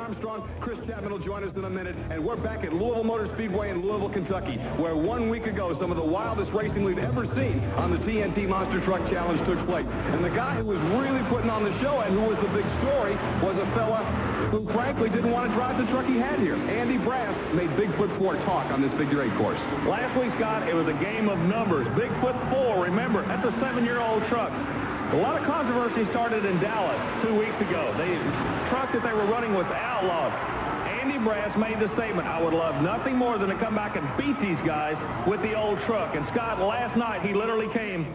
Armstrong. Chris Chapman will join us in a minute, and we're back at Louisville Motor Speedway in Louisville, Kentucky, where 1 week ago some of the wildest racing we've ever seen on the TNT Monster Truck Challenge took place. And the guy who was really putting on the show and who was the big story was a fella who frankly didn't want to drive the truck he had here. Andy Brass made Bigfoot 4 talk on this figure 8 course. Last week, Scott, it was a game of numbers. Bigfoot 4, remember, that's a 7-year-old truck. A lot of controversy started in Dallas 2 weeks ago. The truck that they were running was Outlaw. Andy Brass made the statement, I would love nothing more than to come back and beat these guys with the old truck. And Scott, last night, he literally came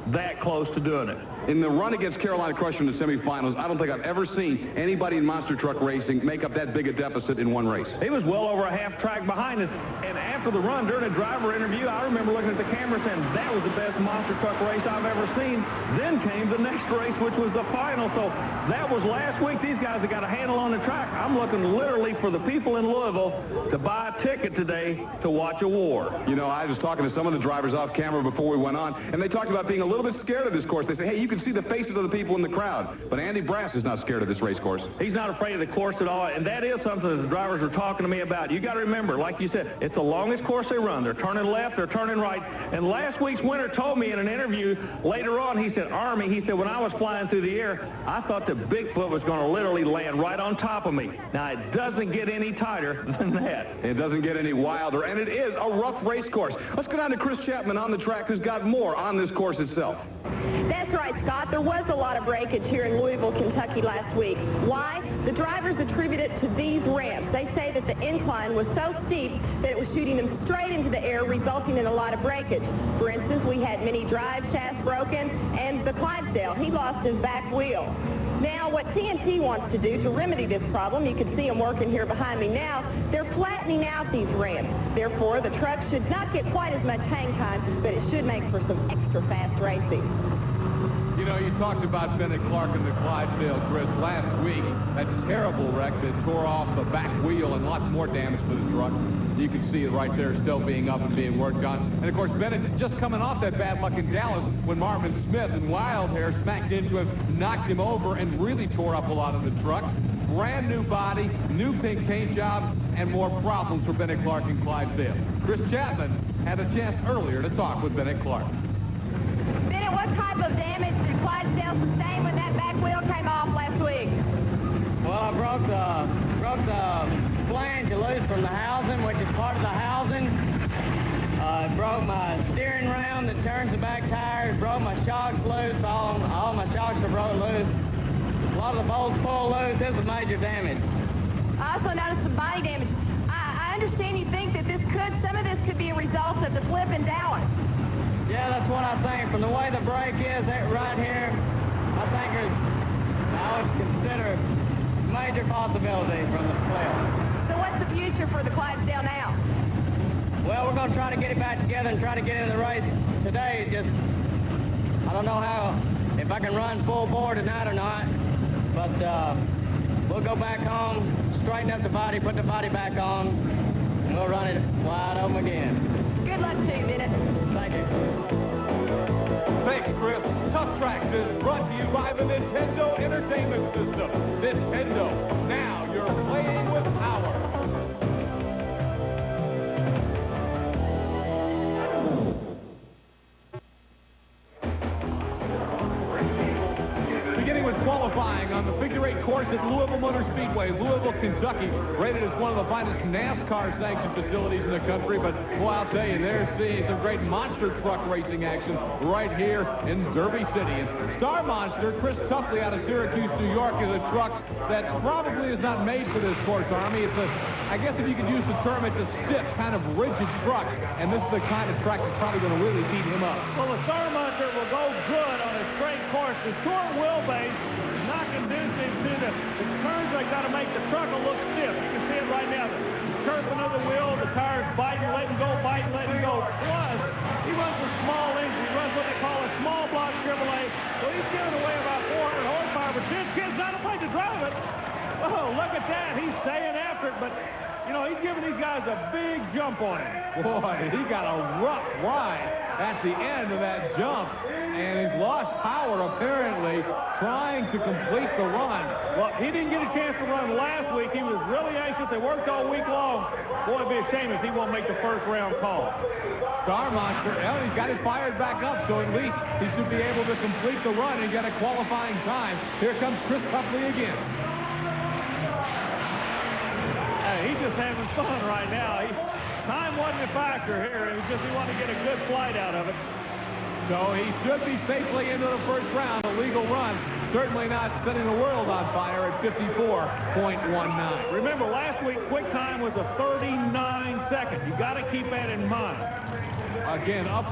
that close to doing it. In the run against Carolina Crusher in the semifinals, I don't think I've ever seen anybody in monster truck racing make up that big a deficit in one race. He was well over a half track behind us, and after the run, during a driver interview, I remember looking at the camera saying, that was the best monster truck race I've ever seen. Then came the next race, which was the final. So that was last week. These guys have got a handle on the track. I'm looking literally for the people in Louisville to buy a ticket today to watch a war. You know, I was talking to some of the drivers off camera before we went on, and they talked about being a little bit scared of this course. They say, hey, you can see the faces of the people in the crowd. But Andy Brass is not scared of this race course. He's not afraid of the course at all, and that is something that the drivers are talking to me about. You got to remember, like you said, it's the longest course they run. They're turning left, they're turning right. And last week's winner told me in an interview later on, he said, Army, he said, when I was flying through the air, I thought the Bigfoot was going to literally land right on top of me. Now, it doesn't get any tighter than that. It doesn't get any wilder, and it is a rough race course. Let's go down to Chris Chapman on the track, who's got more on this course itself. That's right, Scott. There was a lot of breakage here in Louisville, Kentucky last week. Why? The drivers attribute it to these ramps. They say that the incline was so steep that it was shooting them straight into the air, resulting in a lot of breakage. For instance, we had many drive shafts broken, and the Clydesdale, he lost his back wheel. Now, what TNT wants to do to remedy this problem, you can see them working here behind me now, they're flattening out these ramps. Therefore, the truck should not get quite as much hang time, but it should make for some extra fast racing. You know, you talked about Bennett Clark and the Clydesdale, Chris, last week. That terrible wreck that tore off the back wheel and lots more damage to the truck. You can see it right there still being up and being worked on. And, of course, Bennett just coming off that bad luck in Dallas when Marvin Smith and Wildhair smacked into him, knocked him over, and really tore up a lot of the truck. Brand new body, new pink paint job, and more problems for Bennett Clark and Clydesdale. Chris Chapman had a chance earlier to talk with Bennett Clark. Bennett, what type of damage did Clydesdale sustain when that back wheel came off last week? Well, I broke the flange loose from the housing, which is part of the housing. It broke my steering ram that turns the back tires, broke my shocks loose, all my shocks are broke loose. A lot of the bolts pulled loose. This is major damage. I also noticed some body damage. I understand you think that some of this could be a result of the flip in Dallas. Yeah, that's what I think. From the way the brake is right here, I think I would consider major possibilities from the flip. So what's the future for the Clydesdale now? Well, we're going to try to get it back together and try to get in the race today. I don't know if I can run full bore tonight or not, but we'll go back home, straighten up the body, put the body back on, and we'll run it wide open again. Good luck to you, Bennett. Thank you. Thanks, Chris. Tuff Trax is brought to you by the Nintendo Entertainment System. Nintendo, now you're playing with power. Beginning with qualifying on the figure 8 course at Louisville Motor Speedway, Louisville, Kentucky, rated as one of the finest NASCAR sanctioned facilities in the country. But, well, I'll tell you, they're seeing some great monster truck racing action right here in Derby City. And Star Monster, Chris Tuffley out of Syracuse, New York, is a truck that probably is not made for this course, Army. It's I guess if you could use the term, it's a stiff, kind of rigid truck. And this is the kind of track that's probably going to really beat him up. Well, the Star Monster will go good on a straight course. The short wheelbase is not conducive to the turns they got to make the truck look stiff. You can see it right now. The curving of the wheel, the tires biting, letting go, biting, letting go. Plus, he runs a small engine. He runs what they call a small block AAA. So he's giving away about 400 horsepower, but this kid's not afraid to drive it. Oh, look at that. He's staying after it, but, you know, he's giving these guys a big jump on him. Boy, he got a rough ride at the end of that jump. and he's lost power apparently trying to complete the run. Well, he didn't get a chance to run last week. He was really anxious. They worked all week long. Boy, it'd be a shame if he won't make the first round call. Star Monster, well, he's got it fired back up, so at least he should be able to complete the run and get a qualifying time. Here comes Chris Tuffley again. Hey, he's just having fun right now. Time wasn't a factor here. It was just he wanted to get a good flight out of it. So he should be safely into the first round, a legal run. Certainly not setting the world on fire at 54.19. Remember, last week, quick time was a 39 seconds. You got to keep that in mind. Again, up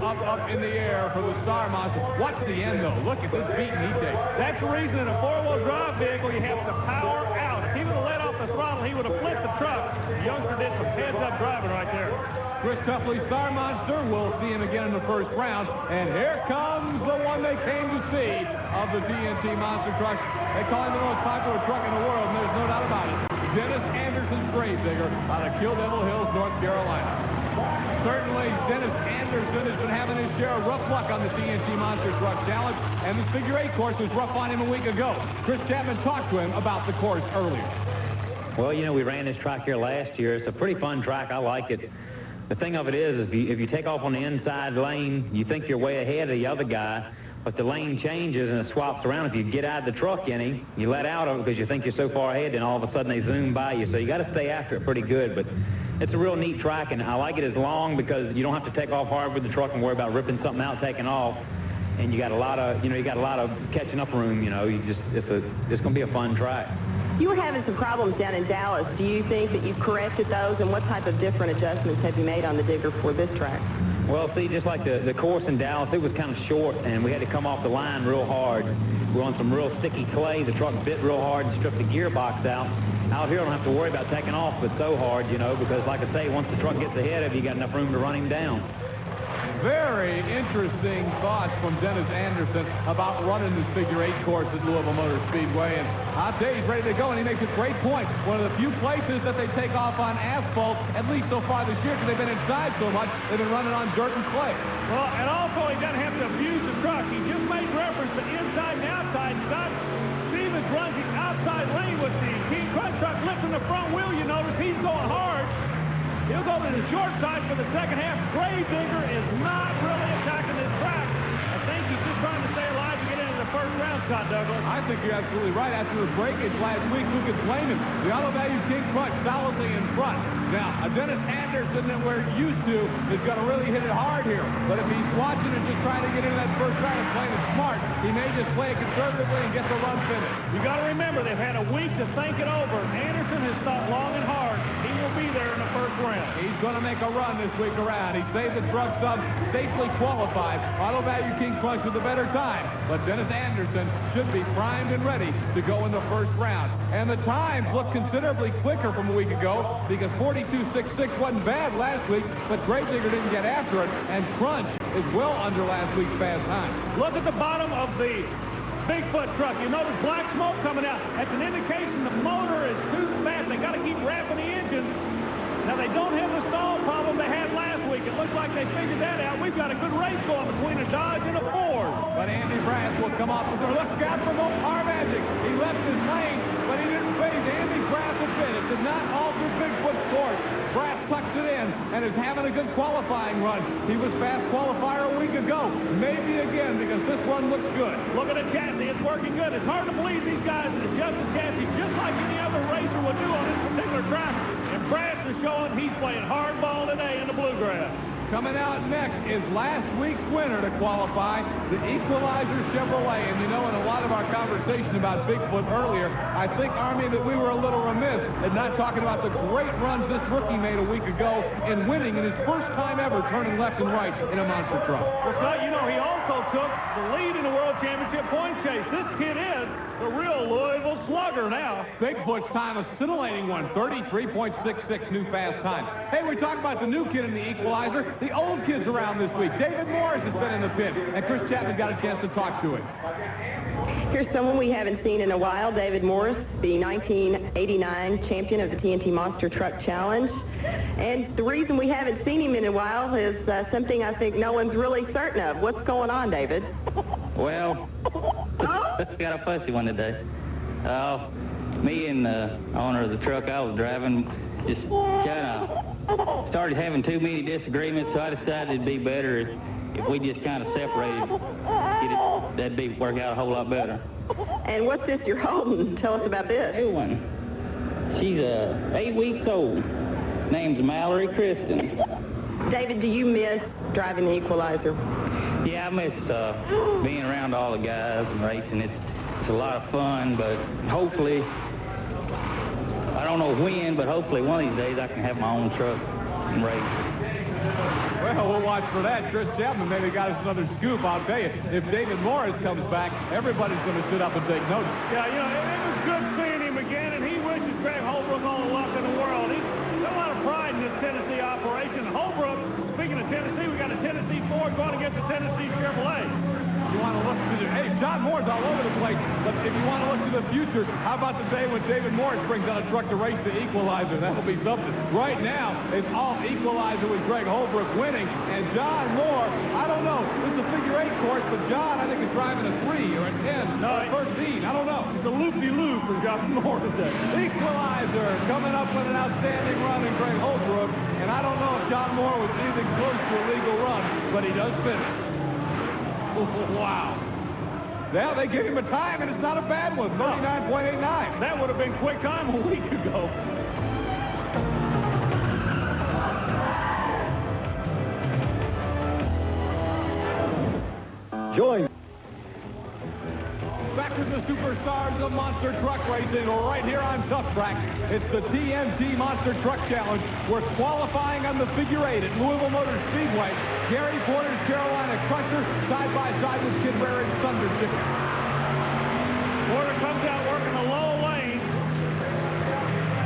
in the air for the Star Monster. Watch the end, though. Look at this beating he takes. That's the reason in a four-wheel drive vehicle, you have to power out. If he would have let off the throttle, he would have flipped the truck. The youngster did some heads-up driving right there. Chris Tuffley, Star Monster. We'll see him again in the first round. And here comes the one they came to see of the TNT Monster Trucks. They call him the most popular truck in the world, and there's no doubt about it. Dennis Anderson's Gravedigger out of Kill Devil Hills, North Carolina. Certainly, Dennis Anderson has been having his share of rough luck on the TNT Monster Truck Challenge, and the Figure 8 course was rough on him a week ago. Chris Chapman talked to him about the course earlier. Well, you know, we ran this track here last year. It's a pretty fun track. I like it. The thing of it is if you take off on the inside lane, you think you're way ahead of the other guy, but the lane changes and it swaps around. If you get out of the truck any, you let out of it because you think you're so far ahead, and all of a sudden they zoom by you. So you got to stay after it pretty good. But it's a real neat track, and I like it as long because you don't have to take off hard with the truck and worry about ripping something out, taking off. And you got a lot of, you got a lot of catching up room. It's going to be a fun track. You were having some problems down in Dallas. Do you think that you've corrected those, and what type of different adjustments have you made on the digger for this track? Well, see, just like the course in Dallas, it was kind of short, and we had to come off the line real hard. We're on some real sticky clay. The truck bit real hard and stripped the gearbox out. Out here, I don't have to worry about taking off, but so hard, because like I say, once the truck gets ahead of you, you got enough room to run him down. Very interesting thoughts from Dennis Anderson about running this Figure 8 course at Louisville Motor Speedway. And I'll tell you, he's ready to go, and he makes a great point. One of the few places that they take off on asphalt, at least so far this year, because they've been inside so much, they've been running on dirt and clay. Well, and also he doesn't have to abuse the truck. He just made reference to inside and outside. Scott Stevens runs the outside lane with the King Crunch truck lifting the front wheel. You notice he's going hard. He'll go to the short side for the second half. Gravedigger is not really attacking this track. I think he's just trying to stay alive to get into the first round, Scott Douglas. I think you're absolutely right. After the breakage last week, who could blame him? The Auto Value King Crunch solidly in front. Now, a Dennis Anderson that we're used to is going to really hit it hard here. But if he's watching and just trying to get into that first round and playing it smart, he may just play it conservatively and get the run finished. You got to remember, they've had a week to think it over. Anderson has thought long and hard. He will be there in the first round. He's going to make a run this week around. He saved the truck sub, safely qualified. Auto Value King Crunch with a better time. But Dennis Anderson should be primed and ready to go in the first round. And the times look considerably quicker from a week ago because 42.66 wasn't bad last week, but Gravedigger didn't get after it, and Crunch is well under last week's fast time. Look at the bottom of the Bigfoot truck. You notice black smoke coming out. That's an indication the motor is too fast. They got to keep wrapping the engine. Now, they don't have the stall problem they had last week. It looks like they figured that out. We've got a good race going between a Dodge and a Ford. But Andy Brass will come off the door. Look, Scott from Car Magic. He left his lane, but he didn't phase Andy Brass a bit. It did not alter Bigfoot's course. Brass tucks it in and is having a good qualifying run. He was fast qualifier a week ago. Maybe again because this one looks good. Look at the chassis. It's working good. It's hard to believe these guys adjust the chassis just like any other racer would do on this particular track. And Brass is showing he's playing hardball today in the bluegrass. Coming out next is last week's winner to qualify, the Equalizer Chevrolet. And you know, in a lot of our conversation about Bigfoot earlier, I think, Army, that we were a little remiss in not talking about the great runs this rookie made a week ago in winning in his first time ever turning left and right in a monster truck. Well, you know, he also took the lead in the World Championship points chase. This kid is The real Louisville slugger now. Bigfoot's time, a scintillating one, 33.66 new fast time. Hey, we talk about the new kid in the Equalizer. The old kids around this week. David Morris has been in the pit, and Chris Chapman got a chance to talk to him. Here's someone we haven't seen in a while, David Morris, the 1989 champion of the TNT Monster Truck Challenge. And the reason we haven't seen him in a while is something I think no one's really certain of. What's going on, David? Well, got a fussy one today. Me and the owner of the truck I was driving just kind of started having too many disagreements, so I decided it'd be better if we just kind of separated. That'd work out a whole lot better. And what's this you're holding? Tell us about this. New one. She's 8 weeks old. Name's Mallory Kristen. David, do you miss driving the Equalizer? Yeah, I miss being around all the guys and racing. It's a lot of fun, but hopefully, I don't know when, but hopefully one of these days I can have my own truck and race. Well, we'll watch for that. Chris Chapman maybe got us another scoop. I'll tell you, if David Morris comes back, everybody's going to sit up and take notice. Yeah, you know, it was good seeing him again, and he wishes Greg Holbrook all the luck in the world. He's got a lot of pride in this Tennessee operation. Holbrook, speaking of Tennessee, we got a Tennessee Ford going against the Tennessee Chevrolet. You want to look to the, hey, John Moore's all over the place, but if you want to look to the future, how about the day when David Morris brings out a truck to race the Equalizer? That'll be something. Right now, it's all Equalizer with Greg Holbrook winning, and John Moore, I don't know, this is a figure 8 course, but John, I think, is driving a 3 or a 10 or a 13. I don't know. It's a loop-de-loop for John Moore today. Equalizer coming up with an outstanding run in Greg Holbrook, and I don't know if John Moore was anything close to a legal run, but he does finish. Wow. Well, they give him a time, and it's not a bad one, 39.89. That would have been quick time a week ago. Join. Back with the superstars of monster truck racing right here on Tuff Track. It's the TNT Monster Truck Challenge. We're qualifying on the figure 8 at Louisville Motor Speedway. Gary Porter's Carolina Crusher side by side with Kid Waring's Thunder Chicken. Porter comes out working a low lane.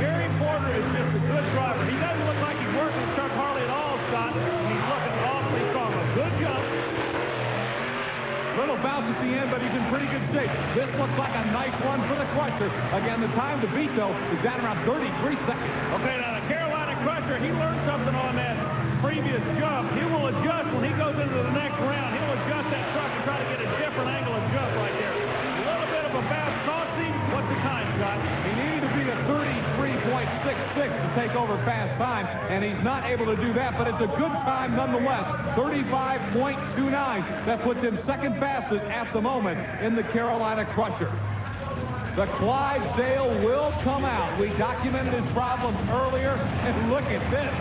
Gary Porter is just a good driver. He doesn't look like he's working with Chuck Harley at all, Scott. He's looking awfully strong. A good jump. Little bounce at the end, but he's in pretty good shape. This looks like a nice run for the Crusher. Again, the time to beat, though, is down around 33 seconds. Okay, now the Carolina Crusher, he learned something on that previous jump. He will adjust when he goes into the next round. He'll adjust that truck and try to get a different angle of jump right there. A little bit of a bounce cost him. What's the time, Scott? He needed to be a 33.66 to take over fast time, and he's not able to do that, but it's a good time nonetheless, 35.29. That puts him second fastest at the moment in the Carolina Crusher. The Clydesdale will come out. We documented his problems earlier, and look at this.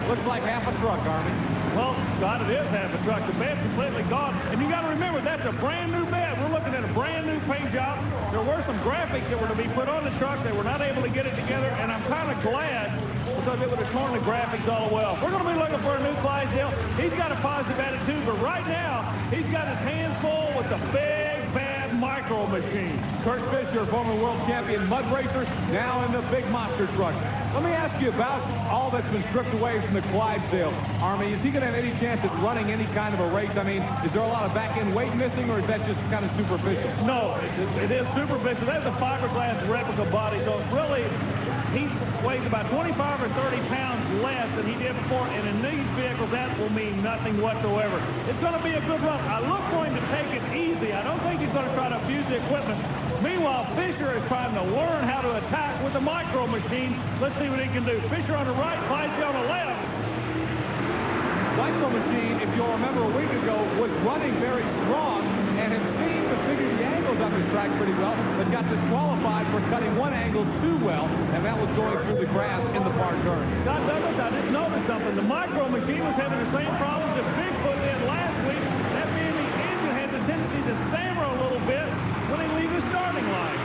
Looks like half a truck, Army. Well, Scott, it is half a truck. The bed's completely gone. And you got to remember, that's a brand new bed. We're looking at a brand new paint job. There were some graphics that were to be put on the truck. They were not able to get it together, and I'm kind of glad because it would have torn the graphics all well. We're going to be looking for a new Clydesdale. He's got a positive attitude, but right now, he's got his hands full with the big, bad micro machine. Kurt Fisher, former world champion mud racer, now in the big monster truck. Let me ask you about all that's been stripped away from the Clydesdale. Army, is he going to have any chance at running any kind of a race? I mean, is there a lot of back-end weight missing, or is that just kind of superficial? No, it is superficial. That's a fiberglass replica body, so it's really, he weighs about 25 or 30 pounds less than he did before, and in these vehicles, that will mean nothing whatsoever. It's going to be a good run. I look for him to take it easy. I don't think he's going to try to abuse the equipment. Meanwhile, Fisher is trying to learn how to attack with the micro machine. Let's see what he can do. Fisher on the right, Clydesdale on the left. Micro machine, if you'll remember a week ago, was running very strong and it seemed to figure the angles up his track pretty well, but got disqualified for cutting one angle too well, and that was going through the grass in the far turn. Scott Douglas, I just noticed something. The micro machine was having the same problems that Bigfoot did last week. That being the engine has a tendency to stammer a little bit when they leave the starting line.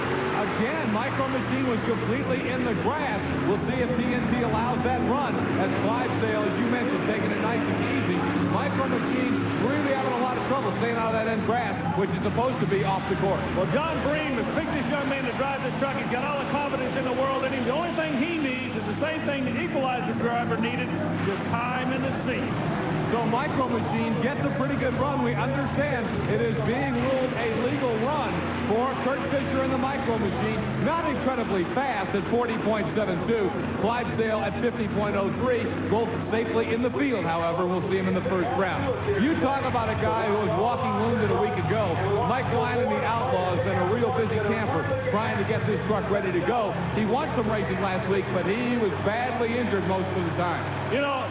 Again, micro machine was completely in the grass. We'll see if TNT allows that run. As Clydesdale, as you mentioned, taking it nice and easy. Micro machine really having a lot of trouble trouble staying out of that end grass, which is supposed to be off the course. Well, John Bream has picked this young man to drive this truck. He's got all the confidence in the world in him. The only thing he needs is the same thing the Equalizer driver needed, just time in the seat. So Micro Machine gets a pretty good run. We understand it is being ruled a legal run for Kurt Fisher and the Micro Machine. Not incredibly fast at 40.72. Clydesdale at 50.03. Both safely in the field, however. We'll see him in the first round. You talk about a guy who was walking wounded a week ago. Mike Wine and the Outlaw has been a real busy camper trying to get this truck ready to go. He won some racing last week, but he was badly injured most of the time. You know,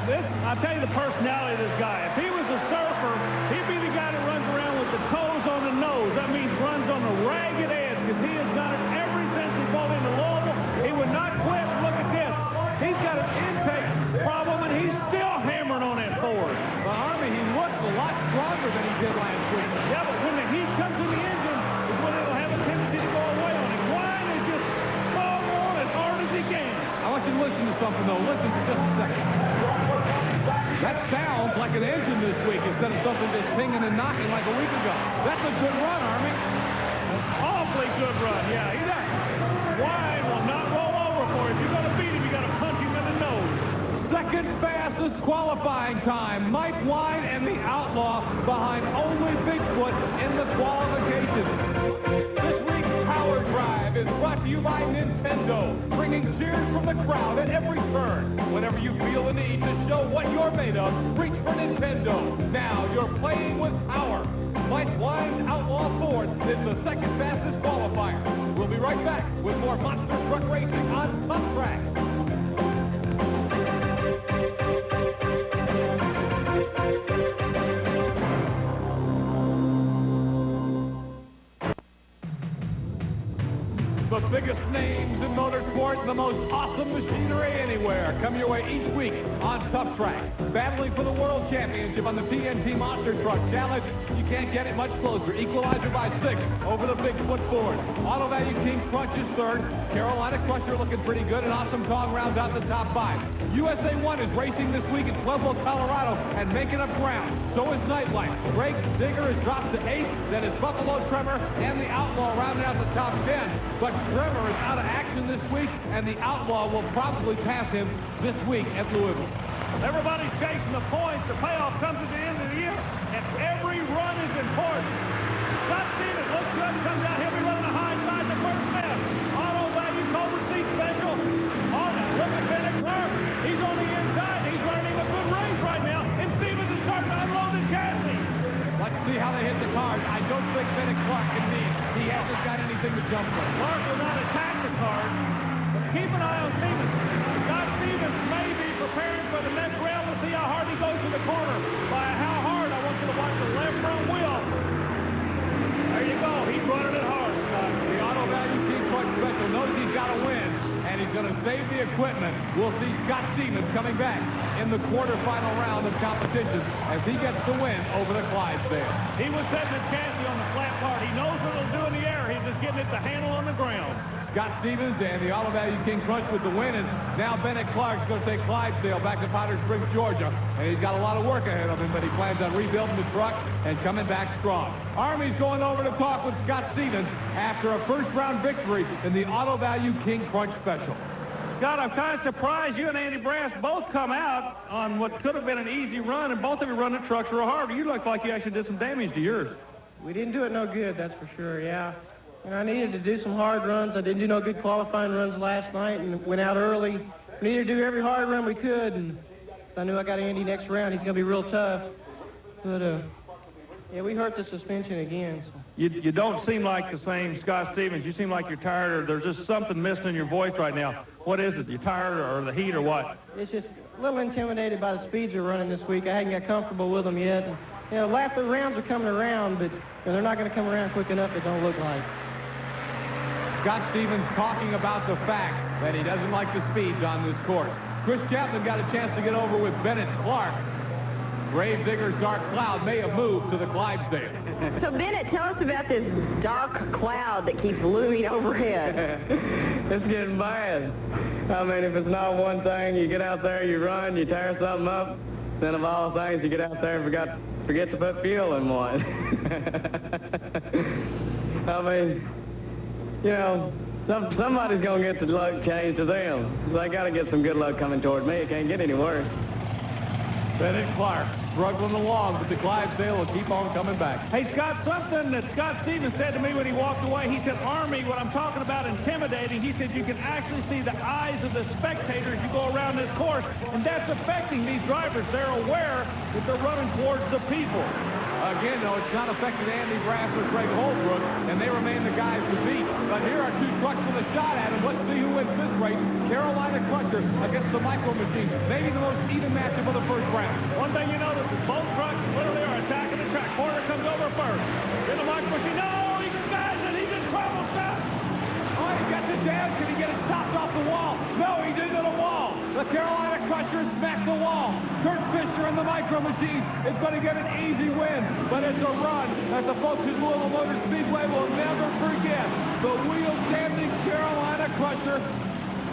I'll tell you the personality of this guy. If he was a surfer, he'd be the guy that runs around with the toes on the nose. That means runs on the ragged edge, because he has done it ever since he bought into Louisville. He would not quit. Look at this. He's got an intake problem, and he's still hammering on that Ford. The Army, he looks a lot stronger than he did last week. Yeah, but when the heat comes in the engine, is when it'll have a tendency to go away on him. Wine is just strong on as hard as he can. I want you to listen to something, though. Listen for just a second. That sounds like an engine this week instead of something just pinging and knocking like a week ago. That's a good run, Army. Awfully good run, yeah. He does. Wine will not roll over for him. If you're going to beat him, you got to punch him in the nose. Second fastest qualifying time. Mike Wine and the Outlaw behind only Bigfoot in the qualifications. This week's Power Drive is brought to you by Nintendo, bringing cheers from the crowd at every turn. Whenever you feel the need to show what you're made of, reach for Nintendo. Now you're playing with power. Mike Wine's Outlaw Ford is the second fastest qualifier. We'll be right back with more monster truck racing on Tuff Trax. The biggest names in motorsport, the most awesome machinery anywhere, come your way each week on Tuff Trax. Battling for the World Championship on the TNT Monster Truck Challenge. You can't get it much closer. Equalizer by 6 over the Bigfoot Ford. Auto Value King Crunch is third. Carolina Crusher looking pretty good, and Awesome Kong rounds out the top 5. USA 1 is racing this week in Pueblo, Colorado, and making up ground. So is Nightlife. Gravedigger has dropped to 8th. Then is Buffalo Tremor and the Outlaw rounding out the top 10. But Tremor is out of action this week, and the Outlaw will probably pass him this week at Louisville. Everybody's chasing the points. The payoff comes at the end of the year, and every run is important. Scott Stevens looks good, comes out. He'll be running the high side the first step. Auto Value Cobra Seat Special. Oh, now look at Bennett Clark. He's on the inside. He's running a good race right now, and Stevens is starting to unload his chassis. Let's see how they hit the cars. I don't think Bennett Clark can lead. He hasn't got anything to jump from. Clark will not attack the car, but keep an eye on Stevens. Scott Stevens may be preparing for the next round. We'll see how hard he goes to the corner. By how hard, I want you to watch the left front wheel. There you go. He's running it hard, Scott. The Auto Value King Crunch Special knows he's got to win, and he's going to save the equipment. We'll see Scott Stevens coming back in the quarterfinal round of competition as he gets the win over the Clydesdale. He was setting the chassis on the flat part. He knows what it'll do in the air. He's just getting it to handle on the ground. Scott Stevens and the Auto Value King Crunch with the win, and now Bennett Clark's going to take Clydesdale back to Powder Springs, Georgia, and he's got a lot of work ahead of him, but he plans on rebuilding the truck and coming back strong. Army's going over to talk with Scott Stevens after a first-round victory in the Auto Value King Crunch Special. Scott, I'm kind of surprised you and Andy Brass both come out on what could have been an easy run, and both of you run the trucks real hard. You look like you actually did some damage to yours. We didn't do it no good, that's for sure, yeah. And I needed to do some hard runs. I didn't do no good qualifying runs last night and went out early. We needed to do every hard run we could, and I knew I got Andy next round. He's going to be real tough. But, yeah, we hurt the suspension again. So. You don't seem like the same Scott Stevens. You seem like you're tired, or there's just something missing in your voice right now. What is it? You tired or the heat or what? It's just a little intimidated by the speeds we're running this week. I hadn't got comfortable with them yet. And, you know, last the rounds are coming around, but they're not going to come around quick enough, it don't look like. Scott Stevens talking about the fact that he doesn't like the speeds on this course. Chris Chapman got a chance to get over with Bennett Clark. Gravedigger's dark cloud may have moved to the Clydesdale. So, Bennett, tell us about this dark cloud that keeps looming overhead. It's getting bad. I mean, if it's not one thing, you get out there, you run, you tear something up. Then of all things, you get out there and forgot forget to put fuel in one. I mean, you know, somebody's going to get the luck changed to them. They got to get some good luck coming toward me. It can't get any worse. Bennett Clark struggling along, but the Clydesdale will keep on coming back. Hey, Scott, something that Scott Stevens said to me when he walked away, he said, Army, what I'm talking about intimidating, he said you can actually see the eyes of the spectators as you go around this course, and that's affecting these drivers. They're aware that they're running towards the people. Again, though, it's not affected Andy Graff or Greg Holbrook, and they remain the guys to beat. But here are two trucks with a shot at him. Let's see who wins this race. Carolina Crusher against the Micro Machine. Maybe the most even matchup of the first round. One thing you notice is both trucks literally are attacking the track. Porter comes over first. Then the Micro Machine, no, he skies it. He's in trouble, Scott. Oh, he got the down. Can he get it stopped off the wall? No, he didn't on the wall. The Carolina Crusher smacked the wall. Kurt Fisher and the Micro Machine is going to get an easy win, but it's a run that the folks at Louisville Motor Speedway will never forget. The wheel-standing Carolina Crusher.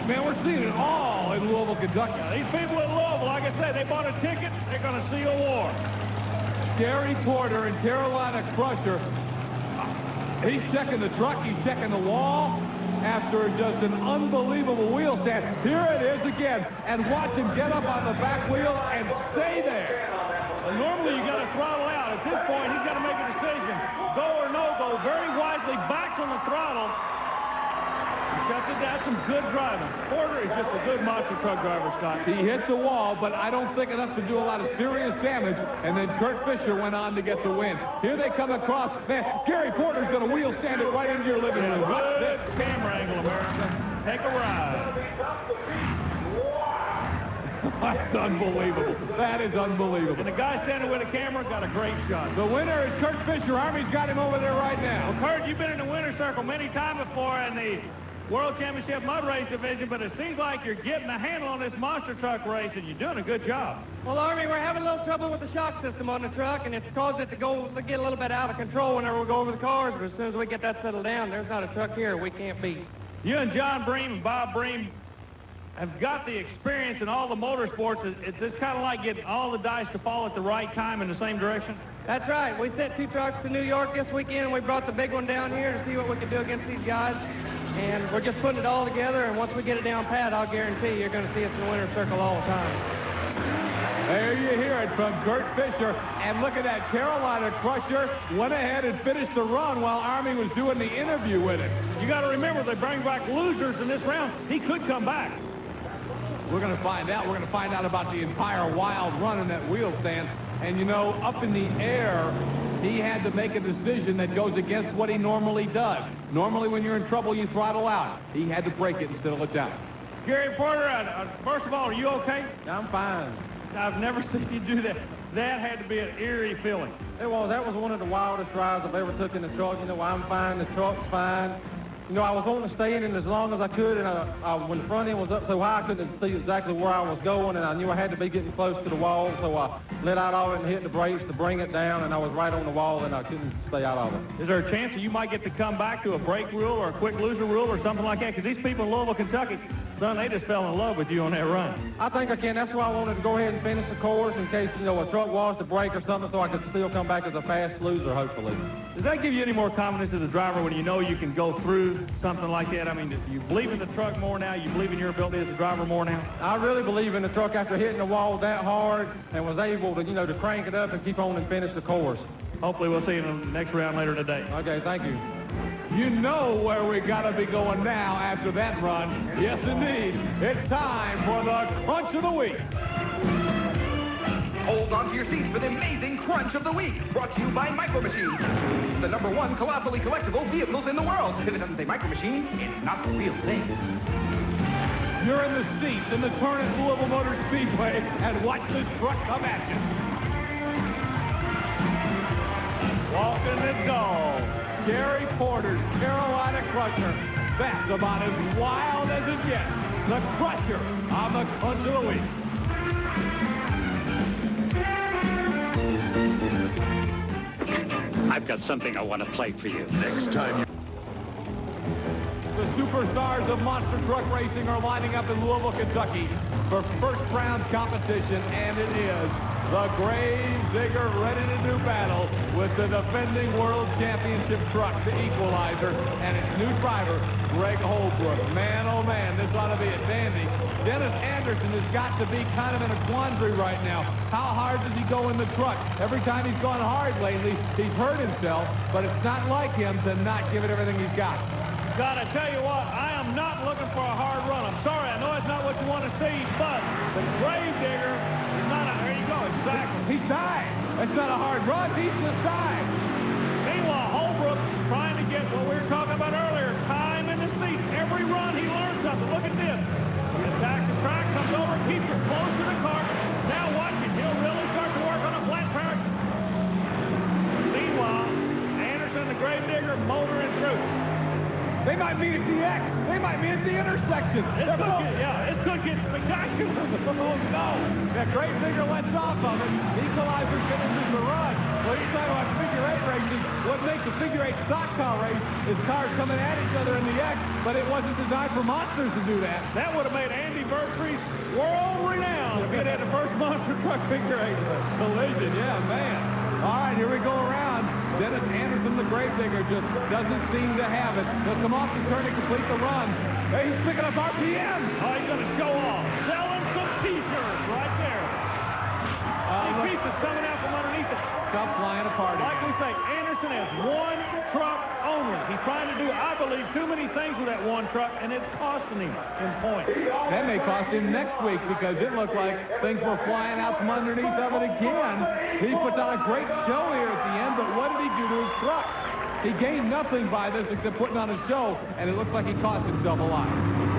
Man, we're seeing it all in Louisville, Kentucky. These people in Louisville, like I said, they bought a ticket. They're going to see a war. Gary Porter and Carolina Crusher. He's checking the truck. He's checking the wall. After just an unbelievable wheel stand. Here it is again. And watch him get up on the back wheel and stay there. Well, normally you got to throttle out. At this point, he's got to make a decision. Go or no go. Very wisely backs on the throttle. That's some good driving. Porter is just a good monster truck driver, Scott. He hit the wall, but I don't think enough to do a lot of serious damage. And then Kurt Fisher went on to get the win. Here they come across. Man, Gary Porter's going to wheel stand it right into your living room. Good camera angle, America. Take a ride. That's unbelievable. That is unbelievable. And the guy standing with the camera got a great shot. The winner is Kurt Fisher. Army's got him over there right now. Well, Kurt, you've been in the winner's circle many times before in the World Championship Mud Race Division, but it seems like you're getting a handle on this monster truck race, and you're doing a good job. Well, Army, we're having a little trouble with the shock system on the truck, and it's caused it to get a little bit out of control whenever we go over the cars, but as soon as we get that settled down, there's not a truck here we can't beat. You and John Bream and Bob Bream have got the experience in all the motorsports. It's kind of like getting all the dice to fall at the right time in the same direction. That's right. We sent 2 trucks to New York this weekend, and we brought the big one down here to see what we could do against these guys. And we're just putting it all together, and once we get it down pat, I'll guarantee you're going to see us in the winner's circle all the time. There you hear it from Kurt Fisher. And look at that. Carolina Crusher went ahead and finished the run while Army was doing the interview with him. You got to remember, they bring back losers in this round. He could come back. We're going to find out. We're going to find out about the entire wild run in that wheel stand. And, you know, up in the air, he had to make a decision that goes against what he normally does. Normally, when you're in trouble, you throttle out. He had to break it instead of let down. Gary Porter, first of all, are you okay? I'm fine. I've never seen you do that. That had to be an eerie feeling. That was one of the wildest rides I've ever took in the truck. You know, I'm fine, the truck's fine. You know, I was wanting to stay in it as long as I could, and when the front end was up so high, I couldn't see exactly where I was going, and I knew I had to be getting close to the wall, so I let out all it and hit the brakes to bring it down, and I was right on the wall, and I couldn't stay out of it. Is there a chance that you might get to come back to a brake rule or a quick loser rule or something like that? Because these people in Louisville, Kentucky, son, they just fell in love with you on that run. I think I can. That's why I wanted to go ahead and finish the course in case, you know, a truck was to break or something, so I could still come back as a fast loser, hopefully. Does that give you any more confidence as a driver when you know you can go through something like that? I mean, do you believe in the truck more now? You believe in your ability as a driver more now? I really believe in the truck after hitting the wall that hard and was able to, you know, to crank it up and keep on and finish the course. Hopefully we'll see you in the next round later today. Okay, thank you. You know where we got to be going now after that run. Yes, indeed. It's time for the Crunch of the Week. Hold on to your seats for the amazing Crunch of the Week, brought to you by Micro Machines, the #1 colossally collectible vehicles in the world. If it doesn't say Micro Machine, it's not the real thing. You're in the seats in the turn at Louisville Motor Speedway, and watch this truck come at you. Walking this goal. Gary Porter's Carolina Crusher. That's about as wild as it gets. The Crusher on the Crunch of the Week. I've got something I want to play for you. Next time. The superstars of monster truck racing are lining up in Louisville, Kentucky for first round competition, and it is The Gravedigger ready to do battle with the defending world championship truck, the Equalizer, and its new driver, Greg Holbrook. Man, oh man, this ought to be a dandy. Dennis Anderson has got to be kind of in a quandary right now. How hard does he go in the truck? Every time he's gone hard lately, he's hurt himself, but it's not like him to not give it everything he's got. Gotta tell you what, I am not looking for a hard run. I'm sorry, I know it's not what you want to see, but the Gravedigger is not a... There you go, exactly. He died. That's not a hard run. He's just died. Meanwhile, Holbrook trying to get what we were talking about earlier, time in the seat. Every run he learns something. Look at this. He attacks the track, comes over, keeps it close to the car. Now watch it. He'll really start to work on a flat track. Meanwhile, Anderson, the Gravedigger, motoring through. They might meet at the X. They might meet at the intersection. It could get spectacular. Oh, no. The Gravedigger lets off of it. Equalizer finishes the run. Well, you're talking about figure eight racing. What makes a figure eight stock car race is cars coming at each other in the X, but it wasn't designed for monsters to do that. That would have made Andy Vertrees world-renowned if he had the first monster truck figure eight collision. Yeah, man. All right, here we go around. Dennis Anderson, the Gravedigger, just doesn't seem to have it. He'll come off the turn and complete the run. Hey, he's picking up RPM. Oh, he's going to show off. Selling some T-shirts right there. Pieces coming out from underneath it. Stuff flying apart. Like we say, Anderson has one truck only. He's trying to do, I believe, too many things with that one truck, and it's costing him in points. That may cost him next week because it looked like things were flying out from underneath of it again. He puts on a great show here at the end, but what did he do to his truck? He gained nothing by this except putting on a show, and it looks like he cost himself a lot.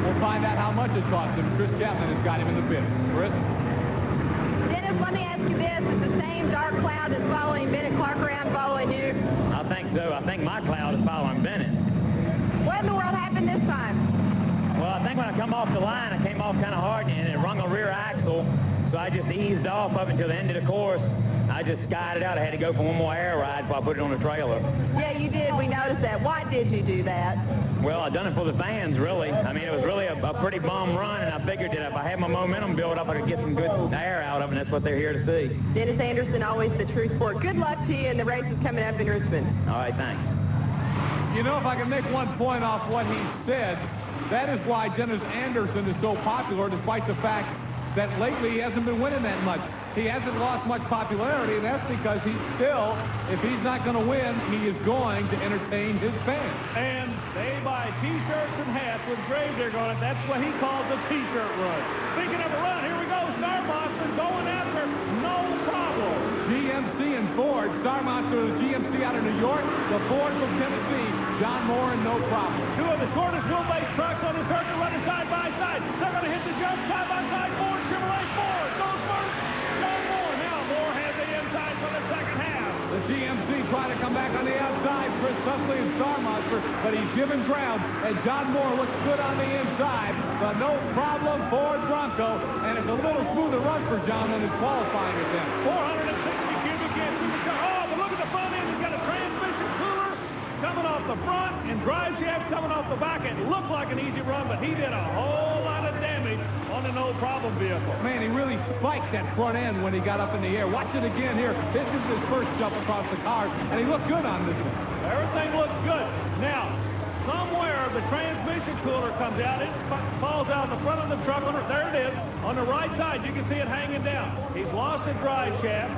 We'll find out how much it cost him. Chris Chapman has got him in the pit. Chris? Dennis, let me ask you this. Is the same dark cloud that's following Bennett Clark around following you? I think so. I think my cloud is following Bennett. What in the world happened this time? Well, I think when I come off the line, I came off kind of hard and it rung a rear axle, so I just eased off up until the end of the course. I just skied it out. I had to go for one more air ride before I put it on the trailer. Yeah, you did. We noticed that. Why did you do that? Well, I done it for the fans, really. I mean, it was really a pretty bum run, and I figured that if I had my momentum built up, I could get some good air out of it, and that's what they're here to see. Dennis Anderson, always the true sport. Good luck to you in the races coming up in Richmond. All right, thanks. You know, if I can make one point off what he said, that is why Dennis Anderson is so popular, despite the fact that lately he hasn't been winning that much. He hasn't lost much popularity, and that's because he's still, if he's not going to win, he is going to entertain his fans. And they buy T-shirts and hats with Gravedigger on it. That's what he calls the T-shirt run. Speaking of a run, here we go. Star Monster going after no problem. GMC and Ford. Star Monster is GMC out of New York. The Ford from Tennessee. John Moore and no problem. Two of the shortest wheelbase trucks on the circuit running side by side. They're going to hit the jump side by side. Ford, Chevrolet, Ford goes first. John Moore. Now Moore has the inside for the second half. The GMC trying to come back on the outside. Chris Tuffley and Star Monster, but he's given ground, and John Moore looks good on the inside. The no problem Ford Bronco, and it's a little smoother run for John than his qualifying attempt. 460 cubic inch through the car. Oh, but look at the front end. He's got a transmission cooler coming off the front and drive shaft coming off the back. It looked like an easy run, but he did a whole lot of damage on the no problem vehicle. Man, he really spiked that front end when he got up in the air. Watch it again here. This is his first jump across the car, and he looked good on this one. Everything looks good. Now, somewhere the transmission cooler comes out. It falls out the front of the truck. There it is. On the right side, you can see it hanging down. He's lost the drive shaft.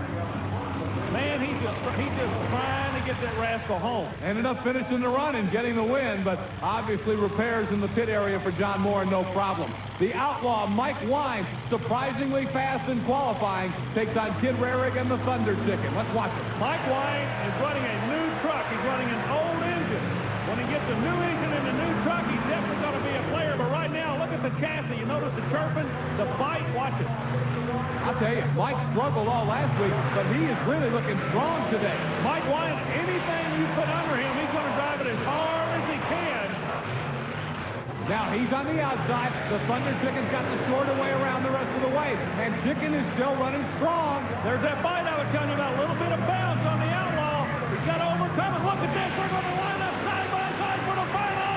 Man, he's just trying to get that rascal home. Ended up finishing the run and getting the win, but obviously repairs in the pit area for John Moore, no problem. The Outlaw, Mike Wine, surprisingly fast in qualifying, takes on Kid Rarig and the Thunder Chicken. Let's watch it. Mike Wine is running a new truck. He's running an old engine. When he gets a new engine in the new truck, he's definitely going to be a player. But right now, look at the chassis. You notice the chirping, the bite. Watch it. I'll tell you, Mike struggled all last week, but he is really looking strong today. Mike Wine, anything you put under him, he's going to drive it as hard as he can. Now he's on the outside. The Thunder Chicken's got the shorter way around the rest of the way. And Chicken is still running strong. There's that bite I was telling you about. A little bit of bounce on the Outlaw. He's got to overcome it. Look at this. We're going to line up side by side for the final.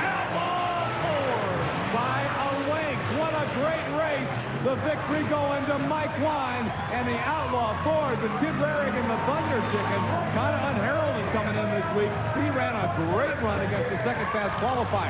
Outlaw Ford. By a length. What a great race. The victory going to Mike Wine and the Outlaw Ford, but Kid Raring and the Thunder Chicken, kind of unheralded coming in this week. He ran a great run against the second fast qualifier.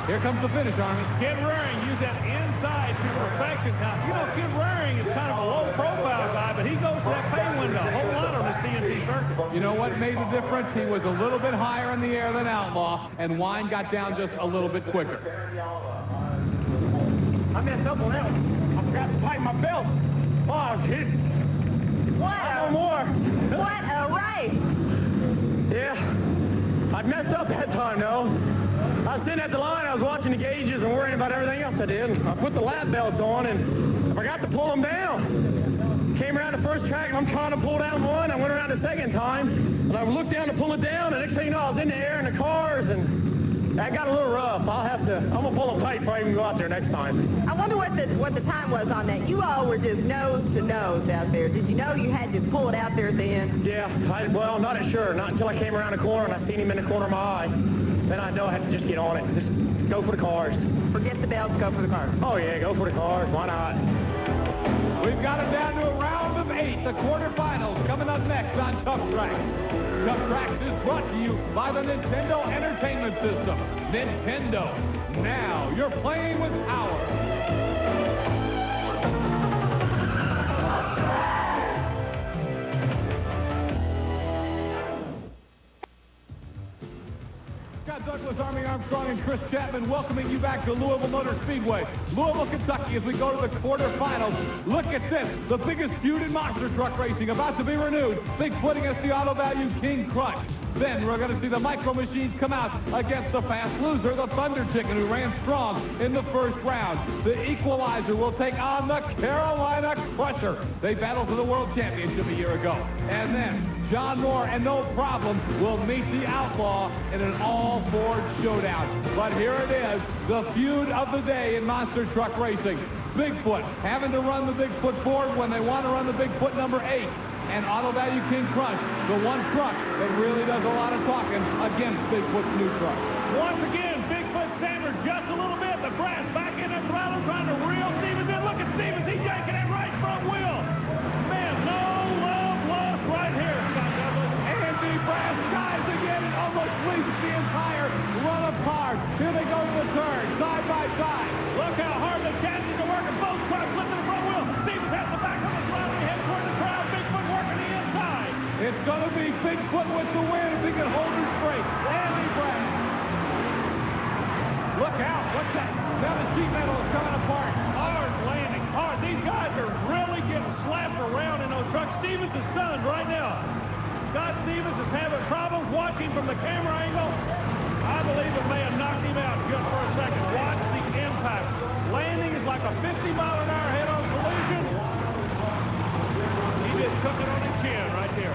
Here comes the finish, Army. Kid Raring used that inside to perfection. Now, you know, Kid Raring is kind of a low-profile guy, but he goes for that pay window a whole lot on the TNT circuit. You know what made the difference? He was a little bit higher in the air than Outlaw, and Wine got down just a little bit quicker. I messed up on that one. I forgot to tighten my belt. Oh, I was hit. What? No more. What a race! Yeah, I messed up that time, though. I was sitting at the line, I was watching the gauges and worrying about everything else I did. I put the lap belts on and I forgot to pull them down. Came around the first track and I'm trying to pull down one. I went around the second time and I looked down to pull it down, and next thing you know, I was in the air in the cars, and that got a little rough. I'm gonna pull them tight before I even go out there next time. I wonder what the time was on that. You all were just nose to nose out there. Did you know you had to pull it out there at the end? Yeah, well, not as sure. Not until I came around the corner and I seen him in the corner of my eye. Then I know I had to just get on it. Just go for the cars. Forget the belts, go for the cars. Oh, yeah, go for the cars. Why not? We've got it down to a round of 8, the quarterfinals, coming up next on Tuff Trax. Tuff Trax is brought to you by the Nintendo Entertainment System. Nintendo, now you're playing with power. Douglas, Army Armstrong, and Chris Chapman welcoming you back to Louisville Motor Speedway, Louisville, Kentucky, as we go to the quarterfinals. Look at this, the biggest feud in monster truck racing about to be renewed. Bigfoot against the Auto Value King Crunch. Then we're going to see the Micro Machines come out against the fast loser, the Thunder Chicken, who ran strong in the first round. The Equalizer will take on the Carolina Crusher. They battled for the World Championship a year ago. And then John Moore and No Problem will meet the Outlaw in an all-Ford showdown. But here it is, the feud of the day in monster truck racing. Bigfoot having to run the Bigfoot Ford when they want to run the Bigfoot number 8. And Auto Value King Crunch, the one truck that really does a lot of talking against Bigfoot's new truck. Once again, Bigfoot stammered just a little bit. The brass back in the throttle trying to reel Stevens in. Look at Stevens, he's yanking that right front wheel. Man, no love lost right here, Scott Douglas. Andy Brass skies again and almost leads the entire run of cars. Here they go to the turn, side by side. Look how hard the chassis are working. Both trucks lifting the front wheel. Stevens has the back on the throttle. He heads toward the crowd. Bigfoot working the inside. It's going to be Bigfoot with the win if he can hold her straight. Andy Brass. Look out. What's that? Now the sheet metal is coming apart. Hard landing. Hard. These guys are really getting slapped around in those trucks. Stevens is stunned right now. Scott Stevens is having problems watching from the camera angle. I believe it may have knocked him out just for a second. Watch the impact. Landing is like a 50-mile-an-hour head-on collision. He just took it on his chin right there.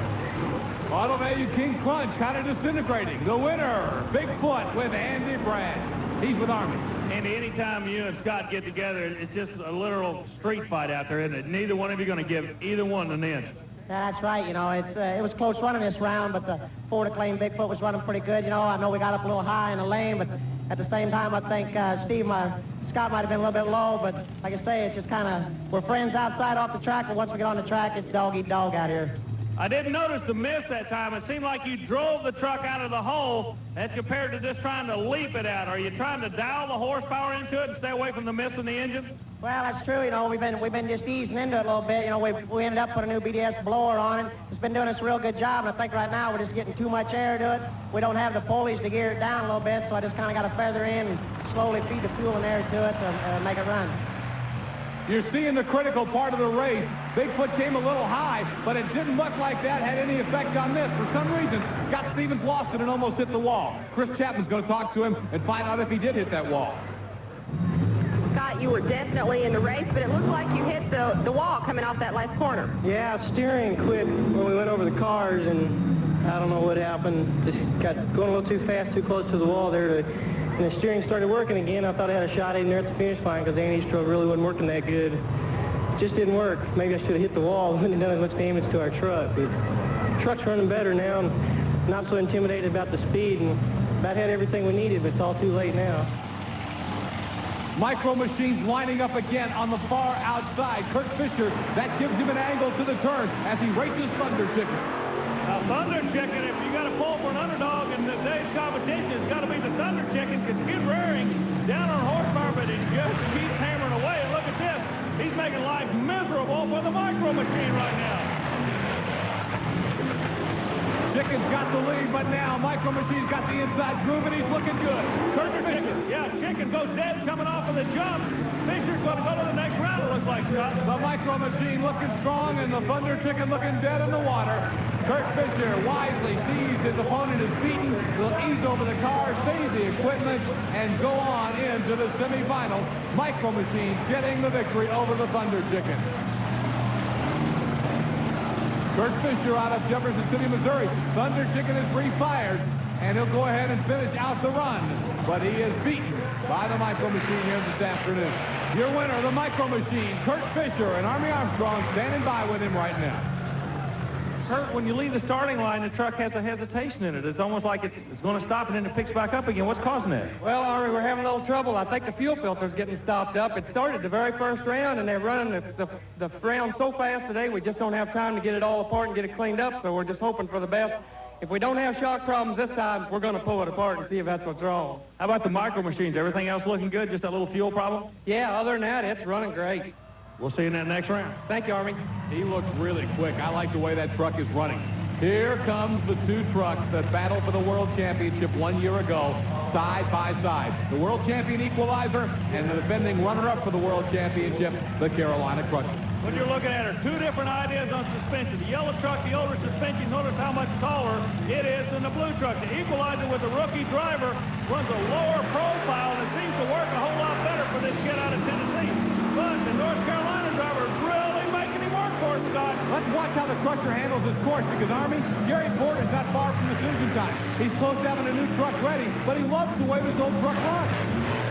Auto Value King Crunch kind of disintegrating. The winner, Bigfoot with Andy Brad. He's with Army. Andy, anytime you and Scott get together, it's just a literal street fight out there, isn't it? Neither one of you are going to give either one an inch. That's right. You know, it was close running this round, but the Ford acclaimed Bigfoot was running pretty good. You know, I know we got up a little high in the lane, but at the same time, I think Scott might have been a little bit low, but like I say, it's just kind of, we're friends outside off the track, but once we get on the track, it's dog-eat-dog out here. I didn't notice the miss that time. It seemed like you drove the truck out of the hole as compared to just trying to leap it out. Are you trying to dial the horsepower into it and stay away from the miss in the engine? Well, that's true. You know, we've been just easing into it a little bit. You know, we ended up putting a new BDS blower on it. It's been doing us a real good job, and I think right now we're just getting too much air to it. We don't have the pulleys to gear it down a little bit, so I just kind of got to feather in and slowly feed the fuel and air to it to make it run. You're seeing the critical part of the race. Bigfoot came a little high, but it didn't look like that had any effect on this. For some reason, Scott Stevens lost it and almost hit the wall. Chris Chapman's going to talk to him and find out if he did hit that wall. Scott, you were definitely in the race, but it looked like you hit the wall coming off that last corner. Yeah, steering quit when we went over the cars, and I don't know what happened. Just got going a little too fast, too close to the wall there, and the steering started working again. I thought I had a shot in there at the finish line because Andy's truck really wasn't working that good. It just didn't work. Maybe I should have hit the wall. Wouldn't have done as much damage to our truck. But the truck's running better now. I'm not so intimidated about the speed, and about had everything we needed, but it's all too late now. Micro Machines lining up again on the far outside. Kurt Fisher, that gives him an angle to the turn as he races Thunder Chicken. Now, Thunder Chicken, if you got to pull for an underdog in today's competition, it's got to be the Thunder Chicken, because he's rearing down on horsepower, but he just keeps hammering away. And look at this. He's making life miserable for the Micro Machine right now. Chicken's got the lead, but now Micro Machine's got the inside groove, and he's looking good. Kurt Fisher. Yeah, Chicken goes dead coming off of the jump. Fisher's going to go to the next round, it looks like. The Micro Machine looking strong, and the Thunder Chicken looking dead in the water. Kurt Fisher wisely sees his opponent is beaten. He'll ease over the car, save the equipment, and go on into the semifinal. Micro Machine getting the victory over the Thunder Chicken. Kurt Fisher out of Jefferson City, Missouri. Thunder Chicken is refired, and he'll go ahead and finish out the run. But he is beaten by the Micro Machine here this afternoon. Your winner, the Micro Machine, Kurt Fisher, and Army Armstrong standing by with him right now. Kurt, when you leave the starting line, the truck has a hesitation in it. It's almost like it's going to stop and then it picks back up again. What's causing that? Well, Army, we're having a little trouble. I think the fuel filter's getting stopped up. It started the very first round, and they're running the round so fast today, we just don't have time to get it all apart and get it cleaned up, so we're just hoping for the best. If we don't have shock problems this time, we're going to pull it apart and see if that's what's wrong. How about the Micro Machines? Everything else looking good? Just that little fuel problem? Yeah, other than that, it's running great. We'll see you in that next round. Thank you, Army. He looks really quick. I like the way that truck is running. Here comes the two trucks that battled for the World Championship 1 year ago, side by side. The World Champion Equalizer and the defending runner-up for the World Championship, the Carolina Crusher. What you're looking at are two different ideas on suspension. The yellow truck, the older suspension, notice how much taller it is than the blue truck. The Equalizer with the rookie driver runs a lower profile, and it seems to work a whole lot better for this kid out of Tennessee. But the North Carolina driver is really making him work for it, Scott. Let's watch how the Crusher handles his course, because, Army, Gary Porter's not far from decision time. He's close to having a new truck ready, but he loves the way this old truck runs.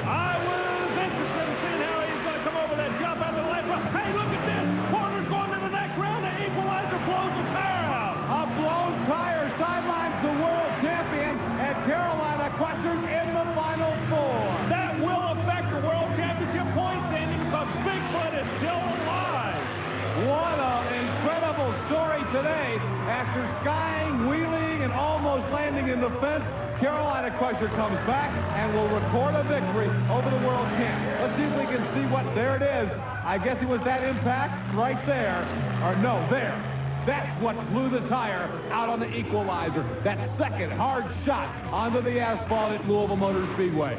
I was interested in seeing how he's going to come over that jump out of the left. Hey, look at this. Porter's going to the next round. The Equalizer blows the tire out. A blown tire sidelines the world champion, and Carolina Crushers in the Final Four. That will affect the World Championship point standings, but Bigfoot is still alive. What an incredible story today. After skying, wheeling, and almost landing in the fence, Carolina Crusher comes back and will record a victory over the world champ. Let's see if we can see what, there it is. I guess it was that impact right there, or no, there. That's what blew the tire out on the Equalizer. That second hard shot onto the asphalt at Louisville Motor Speedway.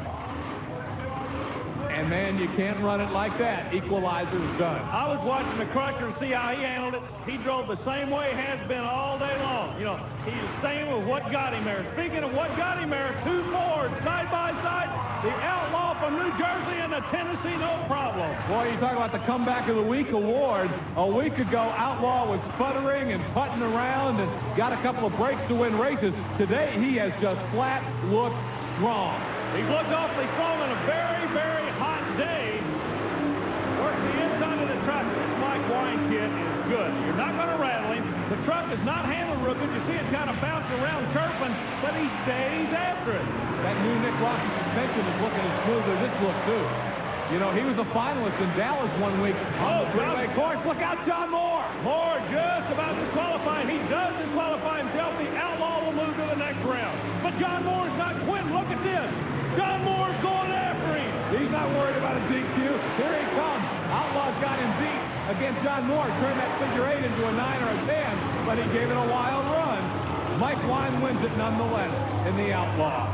And man, you can't run it like that. Equalizer's done. I was watching the Crusher and see how he handled it. He drove the same way he has been all day long. You know, he's staying with what got him there. Speaking of what got him there, two Fords side by side. The Outlaw from New Jersey and the Tennessee, no problem. Boy, you talk about the Comeback of the Week award. A week ago, Outlaw was sputtering and putting around and got a couple of breaks to win races. Today, he has just flat looked strong. He looked awfully strong on a very, very hot day. Working the inside of the truck. This Mike Wine kid is good. You're not going to rattle him. The truck is not handled real good. You see it kind of bouncing around, chirping, but he stays after it. That new Nick Rossi suspension is looking as smooth as this looks, too. You know, he was a finalist in Dallas 1 week on the three-way course. Look out, John Moore. Moore just about disqualified. He does disqualify himself. The Outlaw will move to the next round. But John Moore's not quitting. Look at this. John Moore's going after him. He's not worried about a DQ. Here he comes. Outlaw's got him beat against John Moore. Turned that figure 8 into a 9 or a 10, but he gave it a wild run. Mike Wine wins it nonetheless in the Outlaw.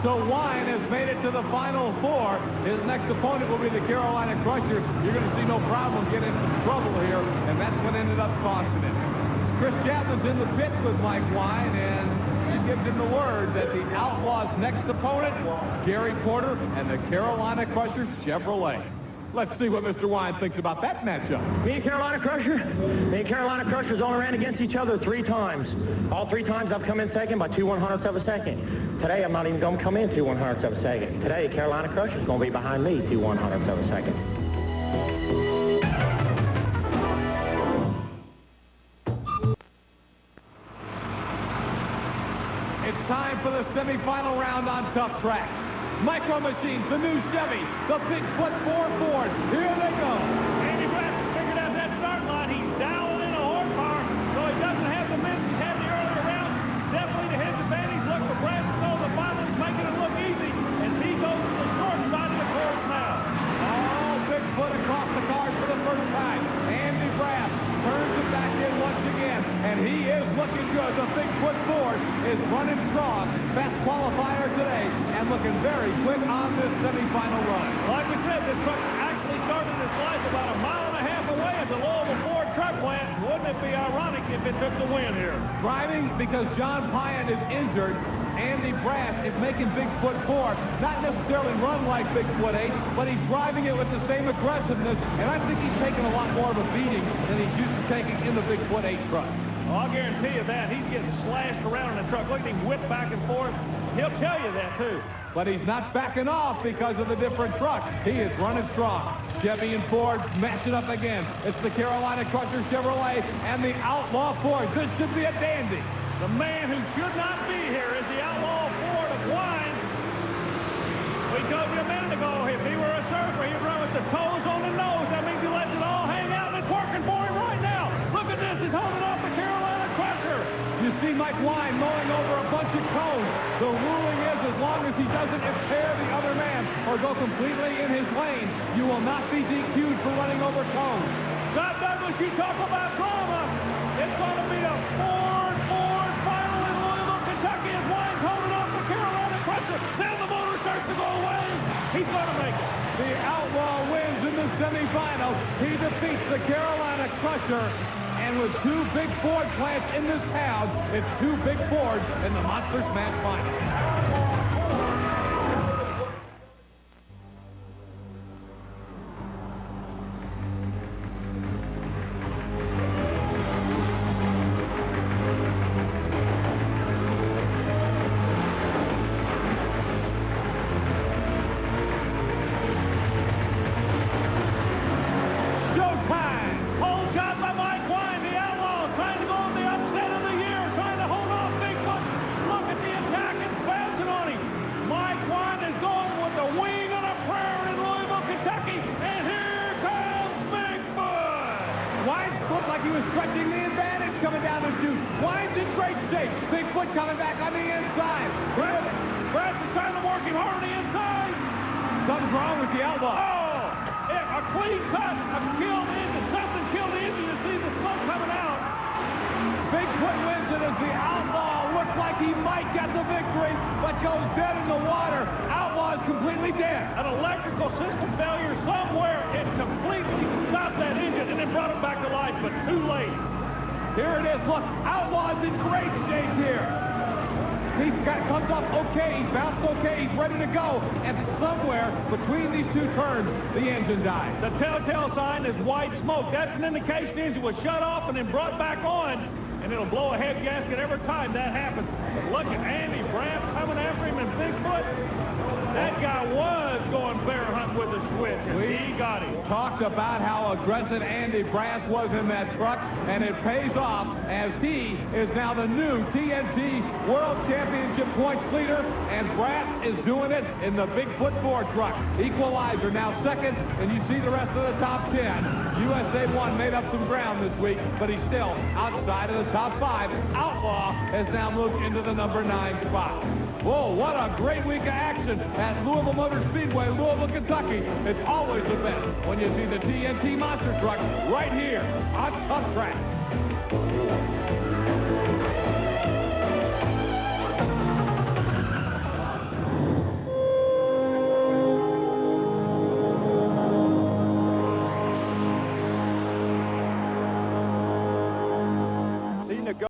So Wine has made it to the Final Four. His next opponent will be the Carolina Crusher. You're going to see no problem getting into trouble here, and that's what ended up costing him. Chris Chapman's in the pit with Mike Wine, and he gives him the word that the Outlaw's next opponent, Gary Porter, and the Carolina Crushers Chevrolet. Let's see what Mr. Wine thinks about that matchup. Me and Carolina Crushers only ran against each other 3 times. All 3 times I've come in second by 2/100ths of a second. Today I'm not even going to come in 2/100ths of a second. Today Carolina Crushers going to be behind me 2/100ths of a second. It's time for the semifinal round on Tuff Trax. Micro Machines, the new Chevy, the Bigfoot 4 Ford. Here they go. Andy Brass figured out that start line. He's dialing in a horsepower, so he doesn't have the minutes he had the earlier round. Definitely to his advantage. Look for Brass to know the final is making it look easy, and he goes to the short side of the course now. Oh, Bigfoot across the cars for the first time. Andy Brass turns it back in once again, and he is looking good. The Bigfoot Ford is running strong. Best qualifier today, and looking very quick on this semifinal run. Like we said, this truck actually started its life about a mile and a half away at the Louisville Ford truck plant. Wouldn't it be ironic if it took the win here? Driving because John Pyan is injured. Andy Brass is making Bigfoot 4 not necessarily run like Bigfoot 8, but he's driving it with the same aggressiveness, and I think he's taking a lot more of a beating than he's used to taking in the Bigfoot 8 truck. Well, I'll guarantee you that. He's getting slashed around in the truck. Look at him whip back and forth. He'll tell you that, too. But he's not backing off because of the different truck. He is running strong. Chevy and Ford matching up again. It's the Carolina Crusher Chevrolet and the Outlaw Ford. This should be a dandy. The man who should not be here is the Outlaw Ford of Wine. We told you a minute ago, if he were a surfer, he'd run with the toes on the nose. That means he lets it all hang out, and it's working for him right now. Look at this. He's holding off the Carolina Crusher. You see Mike Wine mowing over a bunch of cones. The ruling is as long as he doesn't impair the other man or go completely in his lane, you will not be DQ'd for running over cones. Scott Douglas, you talk about drama. It's going to be a Ford final in Louisville, Kentucky as Wine's holding off the Carolina Crusher. Now the motor starts to go away. He's going to make it. The Outlaw wins in the semifinal. He defeats the Carolina Crusher. And with two big Ford plants in this town, it's two big Fords in the Monster Smash Final. Stretching the advantage coming down the chute. Wine's in great shape. Bigfoot coming back on the inside. Brass is trying to work him hard on the inside. Something's wrong with the Outlaw. Oh, a clean cut. Something killed the engine. You see the smoke coming out. Bigfoot wins it as the Outlaw looks like he might get the victory, but goes dead in the water. Outlaw is completely dead. An electrical system failure somewhere. It completely stopped that engine and then brought it back to life, but too late. Here it is. Look, Outlaw's in great shape here. Comes up okay. He bounced okay. He's ready to go. And somewhere between these two turns, the engine died. The telltale sign is white smoke. That's an indication the engine was shut off and then brought back on. And it'll blow a head gasket every time that happens. But look at Andy Brass coming after him and Bigfoot. That guy was going bear hunting with a switch, and he got him. Talked about how aggressive Andy Brass was in that truck, and it pays off as he is now the new TNT World Championship points leader, and Brass is doing it in the Bigfoot 4 truck. Equalizer now second, and you see the rest of the top 10. USA 1 made up some ground this week, but he's still outside of the top 5. Outlaw has now moved into the number 9 spot. Whoa, what a great week of action at Louisville Motor Speedway, Louisville, Kentucky. It's always the best when you see the TNT monster truck right here on Tuff Trax.